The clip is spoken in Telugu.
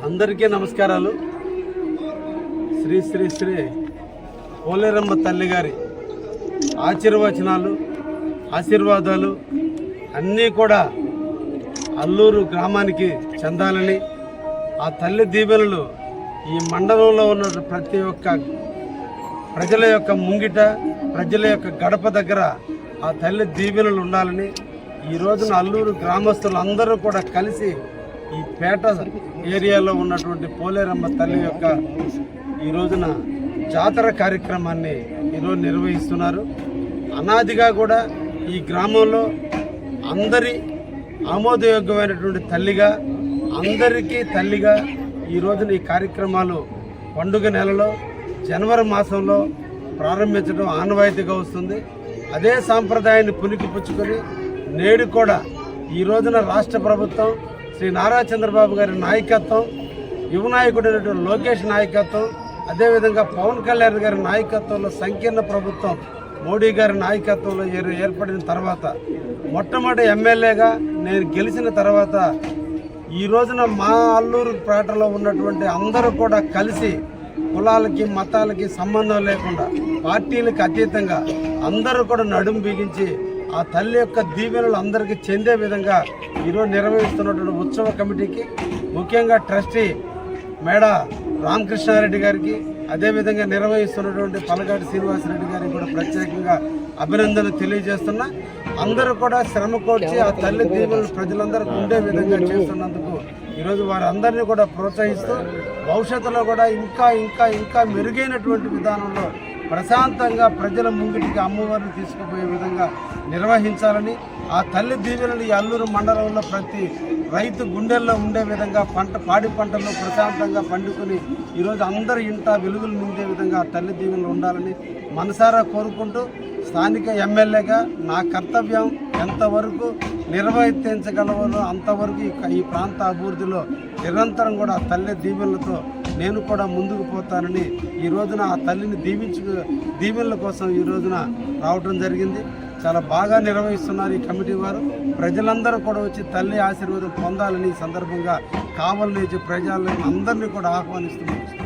అందరికీ నమస్కారాలు. శ్రీ శ్రీ శ్రీ పోలేరమ్మ తల్లి గారి ఆశీర్వాదాలు అన్నీ కూడా అల్లూరు గ్రామానికి చెందాలని, ఆ తల్లి దీవెనలు ఈ మండలంలో ఉన్న ప్రతి ఒక్క ప్రజల యొక్క ముంగిట, ప్రజల యొక్క గడప దగ్గర ఆ తల్లి దీవెనలు ఉండాలని ఈ రోజున అల్లూరు గ్రామస్తులు అందరూ కూడా కలిసి ఈ పేట ఏరియాలో ఉన్నటువంటి పోలేరమ్మ తల్లి యొక్క ఈ రోజున జాతర కార్యక్రమాన్ని ఈరోజు నిర్వహిస్తున్నారు. అనాదిగా కూడా ఈ గ్రామంలో అందరి ఆమోదయోగ్యమైనటువంటి తల్లిగా, అందరికీ తల్లిగా ఈ రోజున ఈ కార్యక్రమాలు పండుగ నెలలో జనవరి మాసంలో ప్రారంభించడం ఆనవాయితీగా వస్తుంది. అదే సాంప్రదాయాన్ని పుణికిపుచ్చుకొని నేడు కూడా ఈ రోజున రాష్ట్ర ప్రభుత్వం శ్రీ నారా చంద్రబాబు గారి నాయకత్వం, యువ నాయకుడైనటువంటి లోకేష్ నాయకత్వం, అదేవిధంగా పవన్ కళ్యాణ్ గారి నాయకత్వంలో సంకీర్ణ ప్రభుత్వం మోడీ గారి నాయకత్వంలో ఏర్పడిన తర్వాత, మొట్టమొదటి ఎమ్మెల్యేగా నేను గెలిచిన తర్వాత ఈ రోజున మా అల్లూరు పేటలో ఉన్నటువంటి అందరూ కూడా కలిసి కులాలకి మతాలకి సంబంధం లేకుండా, పార్టీలకు అతీతంగా అందరూ కూడా నడుం బిగించి ఆ తల్లి యొక్క దీవెనలు అందరికీ చెందే విధంగా ఈరోజు నిర్వహిస్తున్నటువంటి ఉత్సవ కమిటీకి, ముఖ్యంగా ట్రస్టీ మేడ రామకృష్ణారెడ్డి గారికి, అదేవిధంగా నిర్వహిస్తున్నటువంటి పలగాటి శ్రీనివాసరెడ్డి గారికి కూడా ప్రత్యేకంగా అభినందనలు తెలియజేస్తున్నా. అందరూ కూడా శ్రమ కోర్చి ఆ తల్లి దీవెనలు ప్రజలందరికీ ఉండే విధంగా చేస్తున్నందుకు ఈరోజు వారందరినీ కూడా ప్రోత్సహిస్తూ భవిష్యత్తులో కూడా ఇంకా ఇంకా ఇంకా మెరుగైనటువంటి విధానంలో ప్రశాంతంగా ప్రజల ముంగిటికి అమ్మవారిని తీసుకుపోయే విధంగా నిర్వహించాలని, ఆ తల్లి దీవెనలు ఈ అల్లూరు మండలంలో ప్రతి రైతు గుండెల్లో ఉండే విధంగా పాడి పంటల్లో ప్రశాంతంగా పండుకొని ఈరోజు అందరి ఇంట వెలుగులు నిండే విధంగా ఆ తల్లి దీవెనలు ఉండాలని మనసారా కోరుకుంటూ, స్థానిక ఎమ్మెల్యేగా నా కర్తవ్యం ఎంతవరకు నిర్వర్తించగలవో అంతవరకు ఈ ప్రాంత అభివృద్ధిలో నిరంతరం కూడా ఆ తల్లి దీవెనలతో నేను కూడా ముందుకు పోతానని ఈ రోజున ఆ తల్లిని దీవెనల కోసం ఈ రోజున రావడం జరిగింది. చాలా బాగా నిర్వహిస్తున్నారు ఈ కమిటీ వారు. ప్రజలందరూ కూడా వచ్చి తల్లి ఆశీర్వాదం పొందాలని ఈ సందర్భంగా కావాలని ప్రజలందరినీ కూడా ఆహ్వానిస్తున్నారు.